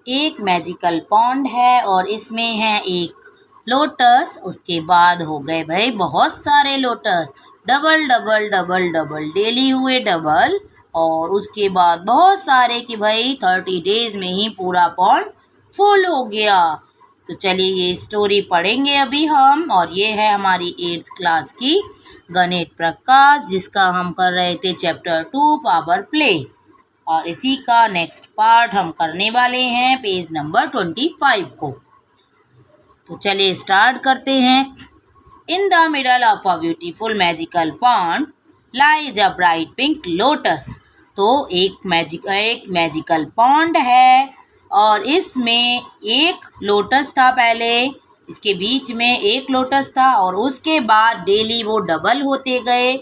एक magical pond है और इसमें है एक लोटस। उसके बाद हो गए भाई बहुत सारे lotus, double double double double, daily हुए डबल। और उसके बाद बहुत सारे कि भाई 30 डेज में ही पूरा पॉन्ड फुल हो गया। तो चलिए ये स्टोरी पढ़ेंगे अभी हम, और ये है हमारी 8th क्लास की गणित प्रकाश, जिसका हम कर रहे थे चैप्टर 2 पावर प्ले। और इसी का नेक्स्ट पार्ट हम करने वाले हैं पेज नंबर 25 को। तो चलिए स्टार्ट करते हैं। In the middle of a beautiful magical pond lies a bright pink lotus. तो एक मैजिकल पॉन्ड है और इसमें एक लोटस था पहले, इसके बीच में एक लोटस था और उसके बाद डेली वो डबल होते गए।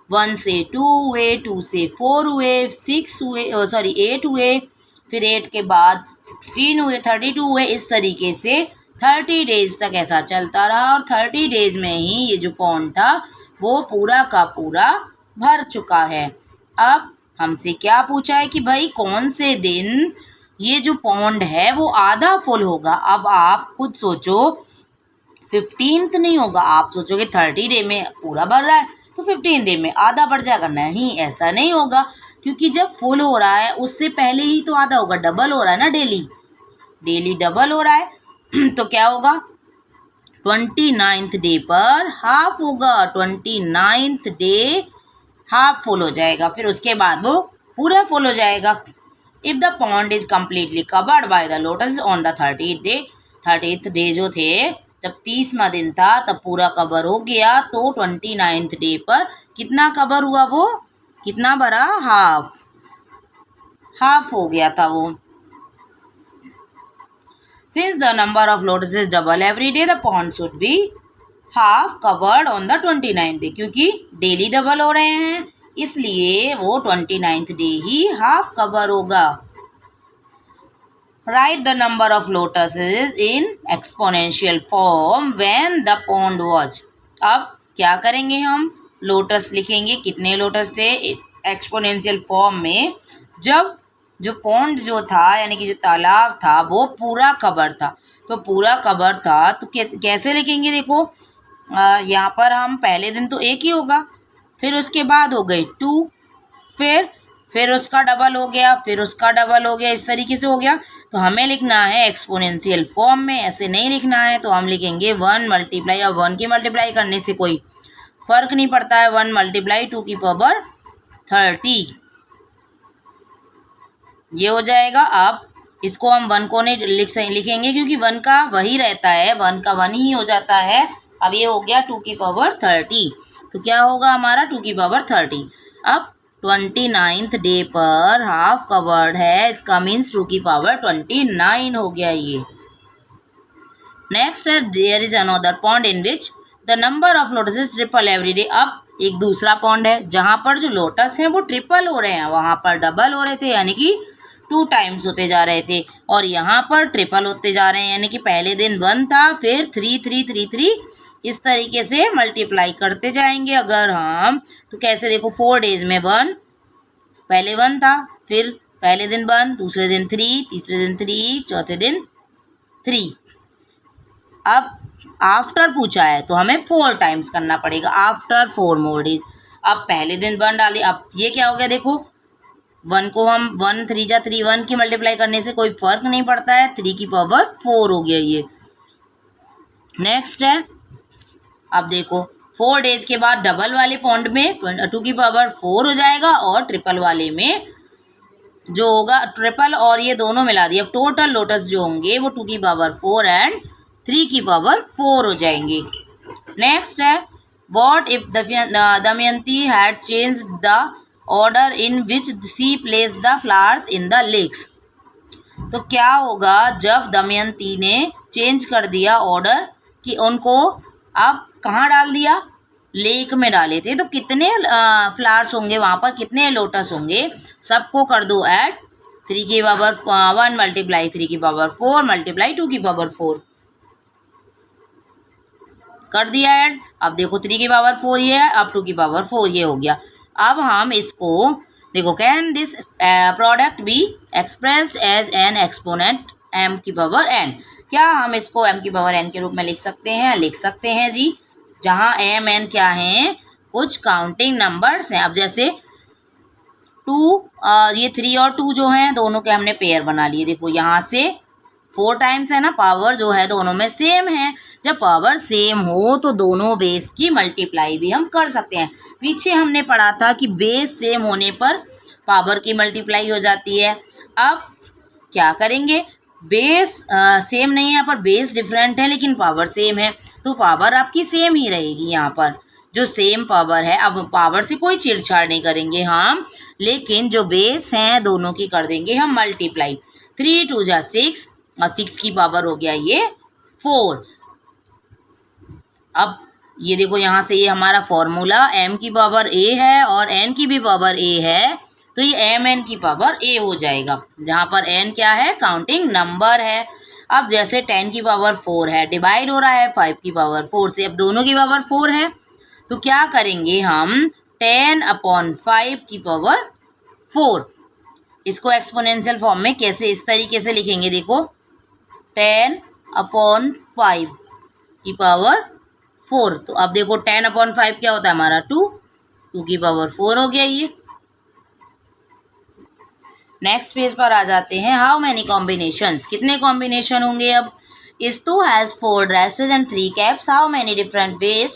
1 से 2 हुए, 2 से 4 हुए, 6 हुए, 8 हुए, फिर 8 के बाद 16 हुए, 32 हुए। इस तरीके से 30 डेज तक ऐसा चलता रहा और 30 डेज में ही ये जो पॉन्ड था वो पूरा का पूरा भर चुका है। अब हमसे क्या पूछा है कि भाई कौन से दिन ये जो पॉन्ड है वो आधा फुल होगा। अब आप खुद सोचो, 15th नहीं होगा, आप सोचोगे 30 डे में पूरा भर रहा है तो 15 डे में आधा बढ़ जाएगा। नहीं, ऐसा नहीं होगा, क्योंकि जब फुल हो रहा है उससे पहले ही तो आधा होगा। डबल हो रहा है ना, डेली डबल हो रहा है तो क्या होगा, 29th डे पर हाफ होगा। 29th डे हाफ फुल हो जाएगा, फिर उसके बाद वो पूरा फुल हो जाएगा। If the pond is completely covered by the lotus on the 30th day जो थे, जब 30वां दिन था तब पूरा कवर हो गया। तो 29th डे पर कितना कवर हुआ, वो कितना भरा, हाफ हो गया था वो। Since the number of lotuses double every day the pond should be half covered on the 29th day. क्योंकि डेली डबल हो रहे हैं इसलिए वो 29th डे ही हाफ कवर होगा। Write the number of lotuses in exponential form when the pond was। अब क्या करेंगे, हम लोटस लिखेंगे, कितने लोटस थे एक्सपोनेंशियल फॉर्म में जब जो पॉन्ड जो था यानी कि जो तालाब था वो पूरा कवर था। तो पूरा कवर था तो कैसे लिखेंगे, देखो यहाँ पर हम पहले दिन तो एक ही होगा, फिर उसके बाद हो गए 2, फिर उसका डबल हो गया, फिर उसका डबल हो गया, इस तरीके से हो गया। तो हमें लिखना है एक्सपोनेंशियल फॉर्म में, ऐसे नहीं लिखना है। तो हम लिखेंगे 1 मल्टीप्लाई, अब 1 की मल्टीप्लाई करने से कोई फर्क नहीं पड़ता है, 1 मल्टीप्लाई 2 की पावर 30 ये हो जाएगा। अब इसको हम 1 को नहीं लिखेंगे क्योंकि 1 का वही रहता है, 1 का 1 ही हो जाता है। अब ये हो गया 2 की पावर 30, तो क्या होगा हमारा 2 की पावर 30। अब 29th डे पर हाफ कवर्ड है, इसका मीन्स 2 की पावर 29 हो गया ये। नेक्स्ट है there is another pond in which the number of lotus is triple every day. अब एक दूसरा पॉन्ड है जहाँ पर जो लोटस हैं वो ट्रिपल हो रहे हैं, वहाँ पर डबल हो रहे थे यानी कि 2 टाइम्स होते जा रहे थे, और यहाँ पर ट्रिपल होते जा रहे हैं यानी कि पहले दिन 1 था, फिर 3 3 3 3, इस तरीके से मल्टीप्लाई करते जाएंगे। अगर हम तो कैसे देखो, 4 डेज में 1, पहले 1 था, फिर पहले दिन 1, दूसरे दिन 3, तीसरे दिन 3, चौथे दिन 3। अब आफ्टर पूछा है तो हमें 4 टाइम्स करना पड़ेगा, आफ्टर 4 मोर डेज। अब पहले दिन 1 डाली, अब ये क्या हो गया, देखो 1 को हम 1 3 जा 3, 1 की मल्टीप्लाई करने से कोई फर्क नहीं पड़ता है, 3 की पावर 4 हो गया ये। नेक्स्ट है, अब देखो 4 डेज के बाद डबल वाले पॉन्ड में 2 की पावर 4 हो जाएगा, और ट्रिपल वाले में जो होगा ट्रिपल और ये दोनों मिला दिए, अब टोटल लोटस जो होंगे वो 2 की पावर 4 एंड 3 की पावर 4 हो जाएंगे। नेक्स्ट है, what if Damayanti had change the order in which she place the flowers in the lakes. तो क्या होगा जब दमयंती ने चेंज कर दिया ऑर्डर कि उनको अब कहाँ डाल दिया, लेक में डाले थे, तो कितने फ्लावर्स होंगे वहाँ पर, कितने लोटस होंगे, सबको कर दो ऐड। 3 की पावर 1 मल्टीप्लाई 3 की पावर 4 मल्टीप्लाई 2 की पावर 4 कर दिया ऐड। अब देखो 3 की पावर 4 ये है, अब 2 की पावर 4 ये हो गया। अब हम इसको देखो, can this product be expressed as an m की पावर n। क्या हम इसको m की पावर n के रूप में लिख सकते हैं? लिख सकते हैं जी, जहाँ m n क्या है? कुछ काउंटिंग नंबर्स हैं। अब जैसे 2 ये 3 और 2 जो हैं दोनों के हमने पेयर बना लिए। देखो यहाँ से 4 टाइम्स है ना, पावर जो है दोनों में सेम है। जब पावर सेम हो तो दोनों बेस की मल्टीप्लाई भी हम कर सकते हैं। पीछे हमने पढ़ा था कि बेस सेम होने पर पावर की मल्टीप्लाई हो जाती है। अब क्या करेंगे? बेस सेम नहीं है, यहाँ पर बेस डिफरेंट है लेकिन पावर सेम है, तो पावर आपकी सेम ही रहेगी। यहाँ पर जो सेम पावर है, अब पावर से कोई छेड़छाड़ नहीं करेंगे हम, लेकिन जो बेस हैं दोनों की कर देंगे हम मल्टीप्लाई। 3 2 जा 6 और 6 की पावर हो गया ये 4। अब ये देखो यहाँ से ये हमारा फॉर्मूला m की पावर a है और n की भी पावर a है, तो ये mn की पावर a हो जाएगा, जहाँ पर n क्या है? काउंटिंग नंबर है। अब जैसे 10 की पावर 4 है, डिवाइड हो रहा है 5 की पावर 4 से, अब दोनों की पावर 4 है, तो क्या करेंगे हम? 10/5 की पावर 4। इसको एक्सपोनेंशियल फॉर्म में कैसे, इस तरीके से लिखेंगे, देखो 10/5 की पावर 4। तो अब देखो 10/5 क्या होता है हमारा? 2 की पावर 4 हो गया ये। नेक्स्ट पेज पर आ जाते हैं। हाउ मैनी कॉम्बिनेशंस, कितने कॉम्बिनेशन होंगे? अब Istu has 4 dresses and 3 caps. How many different ways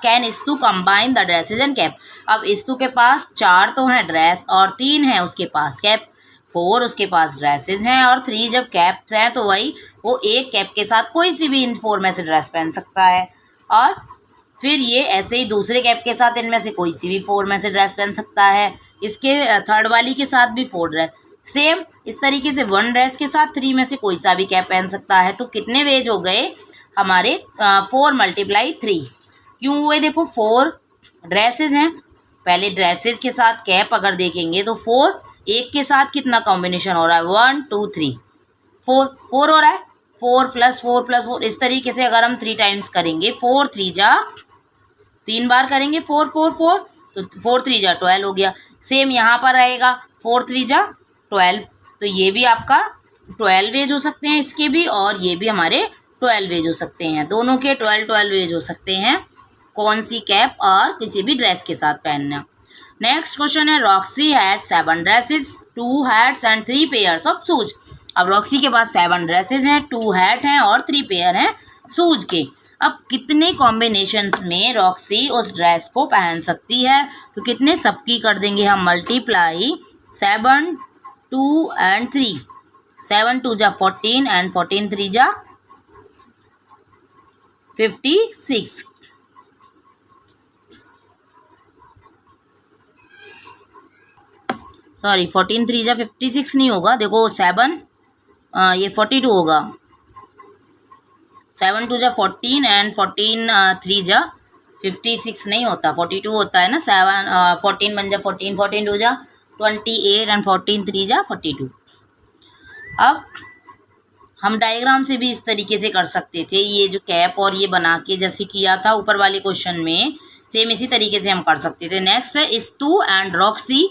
can Istu combine the dresses and cap? अब Istu के पास 4 तो हैं ड्रेस और 3 है उसके पास कैप, 4 उसके पास ड्रेसेस हैं और 3 जब कैप्स हैं तो वही वो एक कैप के साथ कोई सी भी इन 4 में से ड्रेस पहन सकता है, और फिर ये ऐसे ही दूसरे कैप के साथ इनमें से कोई सी भी 4 में से ड्रेस पहन सकता है। इसके थर्ड वाली के साथ भी 4 ड्रेस, सेम इस तरीके से 1 ड्रेस के साथ 3 में से कोई सा भी कैप पहन सकता है। तो कितने वेज हो गए हमारे? 4 × 3 क्यों हुए? देखो 4 ड्रेसेस हैं, पहले ड्रेसेस के साथ कैप अगर देखेंगे तो 4, एक के साथ कितना कॉम्बिनेशन हो रहा है? 1 2 3 4 हो रहा है, 4 + 4 + 4। इस तरीके से अगर हम 3 टाइम्स करेंगे, 4 3 जा 3 बार करेंगे 4 4 4, तो 4 3 जा 12 हो गया। सेम यहाँ पर रहेगा 4 3 जा 12, तो ये भी आपका 12 वेज हो सकते हैं इसके भी, और ये भी हमारे 12 वेज हो सकते हैं, दोनों के 12 वेज हो सकते हैं। कौन सी कैप और किसी भी ड्रेस के साथ पहनना। नेक्स्ट क्वेश्चन है, Roxy has 7 dresses 2 hats and 3 pairs of shoes. अब रॉक्सी के पास 7 ड्रेसेस हैं, 2 हैट हैं और 3 पेयर हैं शूज के। अब कितने कॉम्बिनेशंस में रॉक्सी उस ड्रेस को पहन सकती है? तो कितने सबकी कर देंगे हम मल्टीप्लाई, 7 2 and 3, 7 2 जा 14 and 14 3 जा 56। सॉरी 14 3 जा 56 नहीं होगा, देखो 7 ये 42 होगा। 7 2 जा 14 and 14 3 जा 56 नहीं होता, 42 होता है ना। 7 14 बन जा 14, 14 2 जा 28 and 14 3 जा 42। अब हम डायग्राम से भी इस तरीके से कर सकते थे, ये जो कैप और ये बना के जैसे किया था ऊपर वाले क्वेश्चन में, सेम इसी तरीके से हम कर सकते थे। नेक्स्ट है, इस्तू and Roxy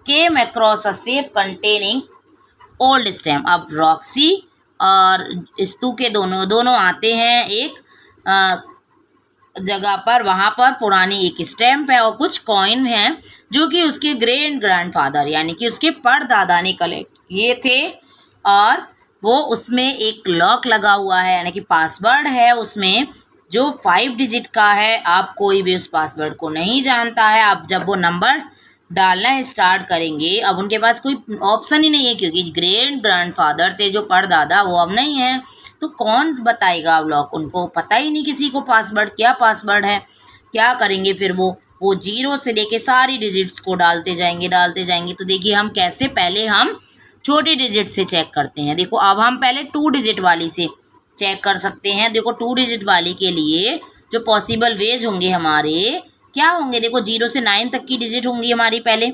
came across a safe containing old stamp. अब रॉक्सी और इस्तू के दोनों आते हैं एक जगह पर, वहाँ पर पुरानी एक स्टैम्प है और कुछ कॉइन हैं जो कि उसके ग्रैंडफादर यानी कि उसके परदादा ने कलेक्ट किए थे, और वो उसमें एक लॉक लगा हुआ है यानी कि पासवर्ड है उसमें जो 5 डिजिट का है। आप कोई भी उस पासवर्ड को नहीं जानता है। आप जब वो नंबर डालना स्टार्ट करेंगे, अब उनके पास कोई ऑप्शन ही नहीं है क्योंकि ग्रैंडफादर थे जो परदादा, वो अब नहीं है, तो कौन बताएगा अब लॉक? उनको पता ही नहीं किसी को पासवर्ड, क्या पासवर्ड है। क्या करेंगे फिर वो 0 से लेके सारी डिजिट्स को डालते जाएंगे। तो देखिए हम कैसे, पहले हम छोटी डिजिट से चेक करते हैं। देखो अब हम पहले 2 डिजिट वाली से चेक कर सकते हैं। देखो 2 डिजिट वाली के लिए जो पॉसिबल वेज होंगे हमारे क्या होंगे? देखो 0 से 9 तक की डिजिट होंगी हमारी पहले।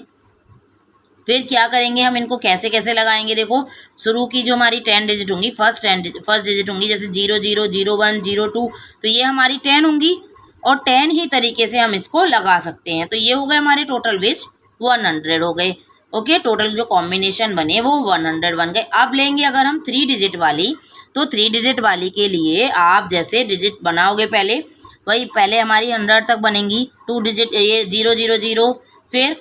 फिर क्या करेंगे हम, इनको कैसे कैसे लगाएंगे? देखो शुरू की जो हमारी 10 डिजिट होंगी, फर्स्ट डिजिट होंगी, जैसे 0 0 0 1 0 2, तो ये हमारी 10 होंगी और 10 ही तरीके से हम इसको लगा सकते हैं। तो ये हो गए हमारे टोटल वेज 100 हो गए। ओके, टोटल जो कॉम्बिनेशन बने वो 100 बन गए। अब लेंगे अगर हम 3 डिजिट वाली, तो 3 डिजिट वाली के लिए आप जैसे डिजिट बनाओगे पहले, वही पहले हमारी 100 तक बनेंगी। 2 डिजिट ये 000, फिर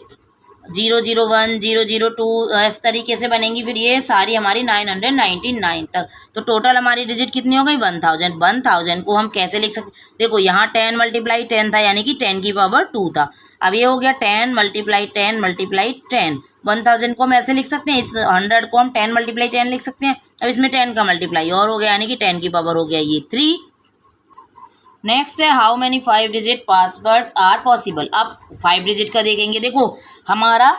001, 002 इस तरीके से बनेंगी। फिर ये सारी हमारी 999 तक। तो टोटल हमारी डिजिट कितनी हो गई? 1000। 1000 को हम कैसे लिख सकते? देखो यहाँ 10 × 10 था, यानी कि 10 की पावर 2 था। अब ये हो गया 10 × 10 × 10। 1000 को हम ऐसे लिख सकते हैं, इस 100 को हम 10 × 10 लिख सकते हैं। अब इसमें 10 का मल्टीप्लाई और हो गया, यानी कि 10 की पावर हो गया ये 3। नेक्स्ट है how many 5 digit passwords are possible. अब 5 डिजिट का देखेंगे। देखो हमारा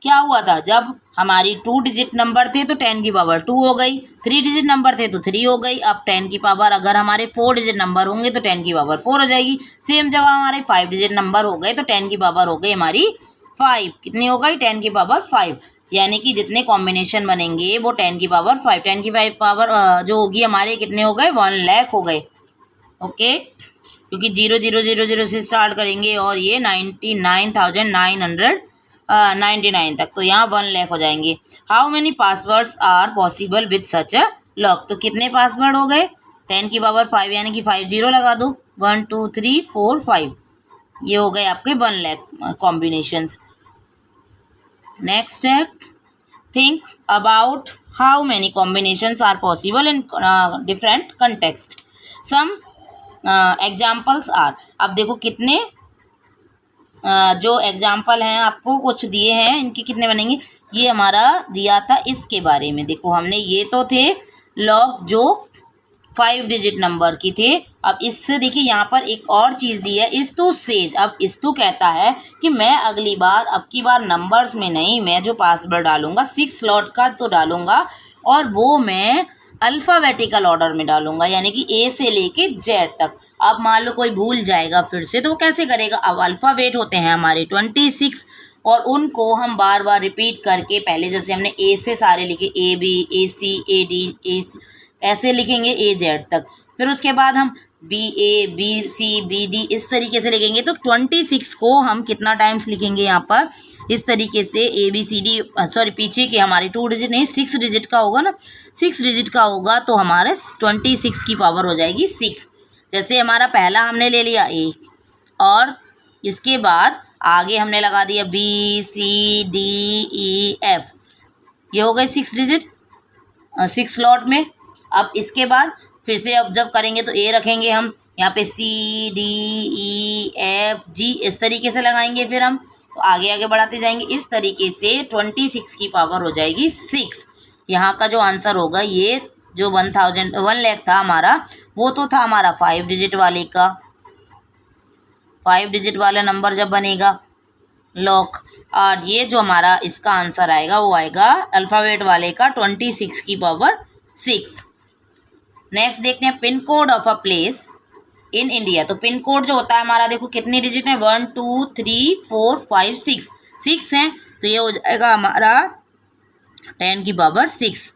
क्या हुआ था, जब हमारी 2 डिजिट नंबर थे तो 10 की पावर 2 हो गई, 3 डिजिट नंबर थे तो 3 हो गई। अब 10 की पावर अगर हमारे 4 डिजिट नंबर होंगे तो 10 की पावर 4 हो जाएगी। सेम जब हमारे 5 डिजिट नंबर हो गए तो 10 की पावर हो गई हमारी 5। कितनी हो गई? 10 की पावर 5। यानी कि जितने कॉम्बिनेशन बनेंगे वो 10 की पावर 5। 10 की 5 पावर जो होगी हमारे कितने हो गए? 1 लाख हो गए। ओके, क्योंकि 0000 से स्टार्ट करेंगे और ये 99,999 तक, तो यहाँ 1 लाख हो जाएंगे। How many passwords are possible with such a lock. तो कितने पासवर्ड हो गए? 10 की पावर 5, यानी कि 5 0 लगा दो। 1 2 3 4 5, ये हो गए आपके 1 लाख कॉम्बिनेशंस। नेक्स्ट है think about how many combinations are possible in different context. Some examples are. अब देखो कितने जो एग्जाम्पल हैं आपको कुछ दिए हैं, इनके कितने बनेंगे? ये हमारा दिया था इसके बारे में। देखो हमने ये तो थे लॉग जो 5 डिजिट नंबर की थे। अब इससे देखिए यहाँ पर एक और चीज़ दी है, इस टू सेज। अब इस टू कहता है कि मैं अगली बार अब की बार नंबर्स में नहीं, मैं जो पासवर्ड डालूंगा 6 स्लॉट का तो डालूंगा, और वो मैं अल्फ़ाबेटिकल ऑर्डर में डालूंगा, यानी कि ए से लेके जेड तक। अब मान लो कोई भूल जाएगा फिर से, तो वो कैसे करेगा? अब अल्फ़ाबेट होते हैं हमारे 26, और उनको हम बार बार रिपीट करके, पहले जैसे हमने ए से सारे लिखे, A B, A C, A D, ए सी, ऐसे लिखेंगे ए जेड तक। फिर उसके बाद हम बी ए, बी सी, बी डी इस तरीके से लिखेंगे। तो 26 को हम कितना टाइम्स लिखेंगे यहाँ पर? इस तरीके से A B C D, sorry पीछे के हमारे 2 डिजिट नहीं 6 डिजिट का होगा ना, 6 डिजिट का होगा तो हमारे 26 की पावर हो जाएगी 6। जैसे हमारा पहला हमने ले लिया ए, और इसके बाद आगे हमने लगा दिया B C D E F, ये हो गए 6 डिजिट 6 स्लॉट में। अब इसके बाद फिर से अब जब करेंगे तो ए रखेंगे हम यहाँ पे, सी डी ई एफ जी इस तरीके से लगाएंगे। फिर हम तो आगे आगे बढ़ाते जाएंगे। इस तरीके से 26 की पावर हो जाएगी 6। यहाँ का जो आंसर होगा, ये जो 1 लाख था हमारा, वो तो था हमारा 5 डिजिट वाले का। 5 डिजिट वाला नंबर जब बनेगा लॉक, और ये जो हमारा इसका आंसर आएगा वो आएगा अल्फ़ाबेट वाले का 26 की पावर 6। नेक्स्ट देखते हैं pin code of a place in India. तो पिन कोड जो होता है हमारा, देखो कितनी डिजिट है? 1 2 3 4 5 6 हैं, तो ये हो जाएगा हमारा 10 की पावर 6।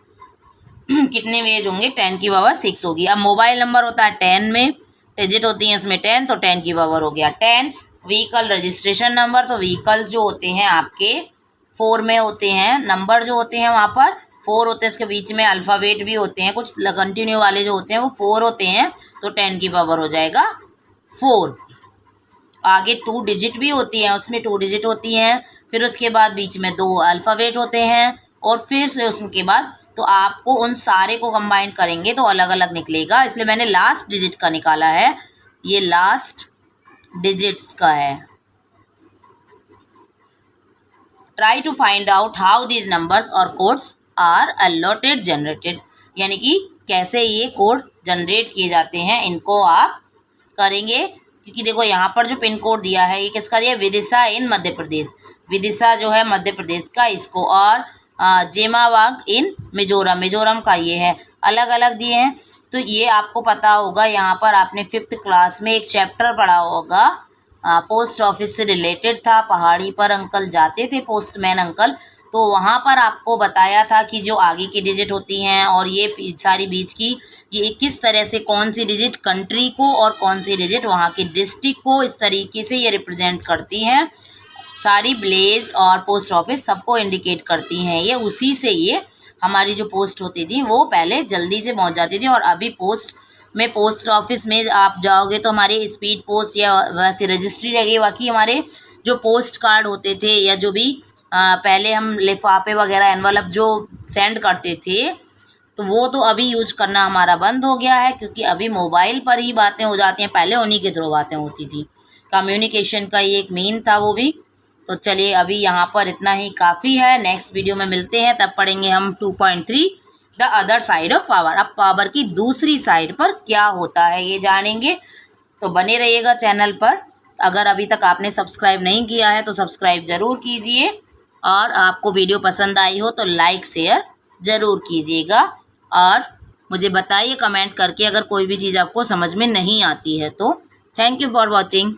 कितने वेज होंगे? 10 की पावर 6 होगी। अब मोबाइल नंबर होता है 10 में, डिजिट होती हैं इसमें 10, तो 10 की पावर हो गया 10। व्हीकल रजिस्ट्रेशन नंबर, तो व्हीकल जो होते हैं आपके 4 में होते हैं, नंबर जो होते हैं वहाँ पर 4 होते हैं, उसके बीच में अल्फ़ाबेट भी होते हैं, कुछ कंटिन्यू वाले जो होते हैं वो 4 होते हैं, तो 10 की पावर हो जाएगा 4। आगे 2 डिजिट भी होती हैं, उसमें 2 डिजिट होती हैं, फिर उसके बाद बीच में 2 अल्फ़ाबेट होते हैं, और फिर से उसके बाद तो आपको उन सारे को कंबाइन करेंगे तो अलग अलग निकलेगा, इसलिए मैंने लास्ट डिजिट का निकाला है। ये लास्ट डिजिट्स का है। Try to find out how these numbers और कोड्स आर अलॉटेड जनरेटेड, यानी कि कैसे ये कोड जनरेट किए जाते हैं, इनको आप करेंगे। क्योंकि देखो यहाँ पर जो पिन कोड दिया है ये किसका दिया? विदिशा इन मध्य प्रदेश, विदिशा जो है मध्य प्रदेश का इसको, और जेमावाग इन मिजोरम, मिजोरम का ये है, अलग अलग दिए हैं। तो ये आपको पता होगा, यहाँ पर आपने 5th क्लास में एक चैप्टर पढ़ा होगा, पोस्ट ऑफिस से रिलेटेड था। पहाड़ी पर अंकल जाते थे, पोस्टमैन अंकल, तो वहाँ पर आपको बताया था कि जो आगे की डिजिट होती हैं और ये सारी बीच की, ये किस तरह से कौन सी डिजिट कंट्री को और कौन सी डिजिट वहाँ के डिस्ट्रिक्ट को, इस तरीके से ये रिप्रेजेंट करती हैं। सारी विलेज और पोस्ट ऑफिस सबको इंडिकेट करती हैं। ये उसी से ये हमारी जो पोस्ट होती थी वो पहले जल्दी से पहुंच जाती थी। और अभी पोस्ट ऑफिस में आप जाओगे तो हमारे स्पीड पोस्ट या वैसे रजिस्ट्री रहेगी। बाकी हमारे जो पोस्ट कार्ड होते थे या जो भी पहले हम लिफाफे वगैरह एनवलप जो सेंड करते थे तो वो तो अभी यूज करना हमारा बंद हो गया है, क्योंकि अभी मोबाइल पर ही बातें हो जाती हैं। पहले उन्हीं के थ्रू बातें होती थी। कम्युनिकेशन का ये एक मेन था वो भी। तो चलिए अभी यहाँ पर इतना ही काफ़ी है। नेक्स्ट वीडियो में मिलते हैं, तब पढ़ेंगे हम 2.3 the other side of power. अब पावर की दूसरी साइड पर क्या होता है ये जानेंगे। तो बने रहिएगा चैनल पर। अगर अभी तक आपने सब्सक्राइब नहीं किया है तो सब्सक्राइब ज़रूर कीजिए, और आपको वीडियो पसंद आई हो तो लाइक शेयर ज़रूर कीजिएगा। और मुझे बताइए कमेंट करके अगर कोई भी चीज़ आपको समझ में नहीं आती है तो। Thank you for watching.